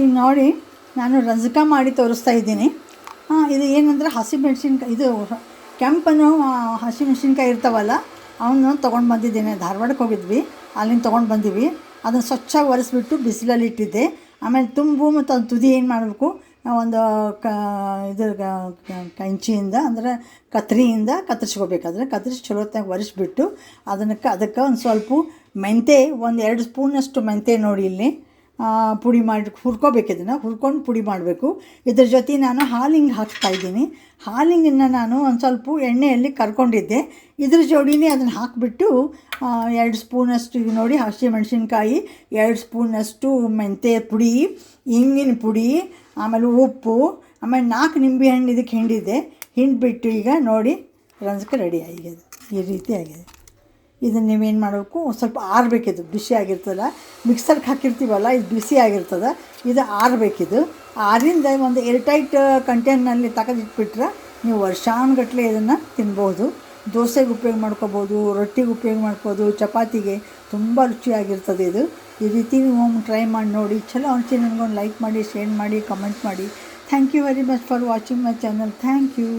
ಈಗ ನೋಡಿ ನಾನು ರಜಕ ಮಾಡಿ ತೋರಿಸ್ತಾ ಇದ್ದೀನಿ. ಇದು ಏನಂದರೆ ಹಸಿಮೆಣ್ಸಿನ್ಕಾಯಿ, ಇದು ಕೆಂಪನ್ನು ಹಸಿಮೆಣ್ಸಿನ್ಕಾಯಿ ಇರ್ತಾವಲ್ಲ ಅವನ್ನ ತೊಗೊಂಡು ಬಂದಿದ್ದೀನಿ. ಧಾರವಾಡಕ್ಕೆ ಹೋಗಿದ್ವಿ, ಅಲ್ಲಿಂದ ತೊಗೊಂಡು ಬಂದೀವಿ. ಅದನ್ನು ಸ್ವಚ್ಛವಾಗಿ ಒರೆಸ್ಬಿಟ್ಟು ಬಿಸಿಲಲ್ಲಿ ಇಟ್ಟಿದ್ದೆ. ಆಮೇಲೆ ತುಂಬು ಮತ್ತು ಅದು ತುದಿ ಏನು ಮಾಡಬೇಕು, ಒಂದು ಕಂಚಿಯಿಂದ ಅಂದರೆ ಕತ್ರಿಯಿಂದ ಕತ್ತರಿಸ್ಕೋಬೇಕಾದ್ರೆ ಕತ್ತರಿಸಿ ಚಲೋತ್ತಾಗಿ ಒರೆಸ್ಬಿಟ್ಟು ಅದಕ್ಕೆ ಒಂದು ಸ್ವಲ್ಪ ಮೆಂತೆ, ಒಂದು 2 ಸ್ಪೂನಷ್ಟು ಮೆಂತೆ ನೋಡಿ ಇಲ್ಲಿ ಪುಡಿ ಮಾಡಿ ಹುರ್ಕೋಬೇಕು. ಇದನ್ನು ಹುರ್ಕೊಂಡು ಪುಡಿ ಮಾಡಬೇಕು. ಇದ್ರ ಜೊತೆ ನಾನು ಹಾಲಿಂಗ್ ಹಾಕ್ತಾಯಿದ್ದೀನಿ. ಹಾಲಿಂಗನ್ನು ನಾನು ಒಂದು ಸ್ವಲ್ಪ ಎಣ್ಣೆಯಲ್ಲಿ ಕರ್ಕೊಂಡಿದ್ದೆ. ಇದ್ರ ಜೋಡಿನೇ ಅದನ್ನು ಹಾಕಿಬಿಟ್ಟು 2 ಸ್ಪೂನಷ್ಟು ಈಗ ನೋಡಿ ಹಸಿಮೆಣ್ಸಿನ್ಕಾಯಿ, 2 ಸ್ಪೂನಷ್ಟು ಮೆಂತೆ ಪುಡಿ, ಇಂಗಿನ ಪುಡಿ, ಆಮೇಲೆ ಉಪ್ಪು, ಆಮೇಲೆ 4 ನಿಂಬೆಹಣ್ಣು ಇದಕ್ಕೆ ಹಿಂಡಿದ್ದೆ. ಹಿಂಡಿಬಿಟ್ಟು ಈಗ ನೋಡಿ ರಂಜಕ ರೆಡಿ ಆಗಿದೆ. ಈ ರೀತಿ ಆಗಿದೆ. ಇದನ್ನು ನೀವೇನು ಮಾಡಬೇಕು, ಸ್ವಲ್ಪ ಆರಬೇಕಿದು, ಬಿಸಿ ಆಗಿರ್ತಲ್ಲ. ಮಿಕ್ಸರ್ಗೆ ಹಾಕಿರ್ತೀವಲ್ಲ, ಇದು ಬಿಸಿ ಆಗಿರ್ತದೆ. ಇದು ಆರಬೇಕಿದು. ಆರಿಂದ ಒಂದು ಏರ್ಟೈಟ್ ಕಂಟೈನರ್ನಲ್ಲಿ ತೆಗೆದಿಟ್ಬಿಟ್ರೆ ನೀವು ವರ್ಷಾನುಗಟ್ಟಲೆ ಇದನ್ನು ತಿನ್ಬೋದು. ದೋಸೆಗೆ ಉಪಯೋಗ ಮಾಡ್ಕೋಬೋದು, ರೊಟ್ಟಿಗೆ ಉಪಯೋಗ ಮಾಡ್ಬೋದು, ಚಪಾತಿಗೆ ತುಂಬ ರುಚಿಯಾಗಿರ್ತದೆ ಇದು. ಈ ರೀತಿ ನೀವು ಟ್ರೈ ಮಾಡಿ ನೋಡಿ. ಚಲೋ ಅನಿಸಿ ನನಗೊಂದು ಲೈಕ್ ಮಾಡಿ, ಶೇರ್ ಮಾಡಿ, ಕಮೆಂಟ್ ಮಾಡಿ. Thank you very much for watching my channel. Thank you.